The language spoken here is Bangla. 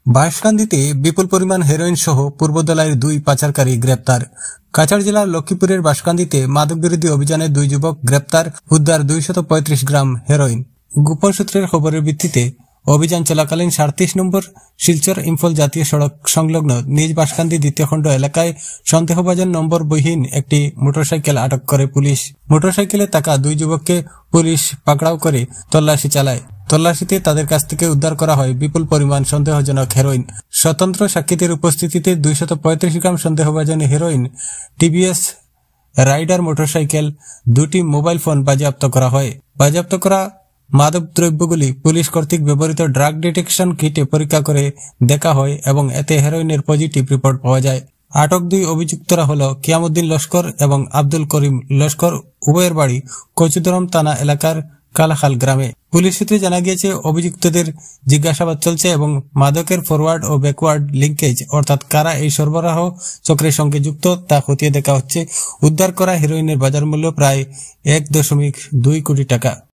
বাঁশকান্দিতে বিপুল পরিমাণ হেরোইন সহ পূর্বদলাইয়ের 2 পাচারকারী গ্রেপ্তার। কাছাড় জেলার লক্ষ্মীপুরের বাঁশকান্দিতে মাদকবিরোধী অভিযানে 2 যুবক গ্রেপ্তার, উদ্ধার 235 গ্রাম হেরোইন। গোপন সূত্রের খবরের ভিত্তিতে অভিযান চলাকালীন 37 নম্বর শিলচর ইম্ফল জাতীয় সড়ক সংলগ্ন নিজ বাঁশকান্দি দ্বিতীয় খণ্ড এলাকায় সন্দেহভাজন নম্বর বহিহীন একটি মোটরসাইকেল আটক করে পুলিশ। মোটরসাইকেলে থাকা 2 যুবককে পুলিশ পাকড়াও করে তল্লাশি চালায়। তল্লাশিতে তাদের কাছ থেকে উদ্ধার করা হয় বিপুল পরিমাণ সন্দেহজনক হেরোইন। স্বতন্ত্র সাক্ষীদের উপস্থিতিতে 235 গ্রাম সন্দেহভাজন হেরোইন, টিভিএস রাইডার মোটরসাইকেল, 2টি মোবাইল ফোন বাজেয়াপ্ত করা হয়। বাজেয়াপ্ত করা মাদক দ্রব্যগুলি পুলিশ কর্তৃক ব্যবহৃত ড্রাগ ডিটেকশন কিটে পরীক্ষা করে দেখা হয় এবং এতে হেরোইনের পজিটিভ রিপোর্ট পাওয়া যায়। আটক 2 অভিযুক্তরা হল কিয়ামউদ্দিন লস্কর এবং আব্দুল করিম লস্কর, উভয়ের বাড়ি কচুদরম থানা এলাকার কালাখাল গ্রামে। পুলিশ সূত্রে জানা গিয়েছে, অভিযুক্তদের জিজ্ঞাসাবাদ চলছে এবং মাদকের ফরওয়ার্ড ও ব্যাকওয়ার্ড লিঙ্কেজ অর্থাৎ কারা এই সরবরাহ চক্রের সঙ্গে যুক্ত তা খতিয়ে দেখা হচ্ছে। উদ্ধার করা হেরোইনের বাজার মূল্য প্রায় 1.2 কোটি টাকা।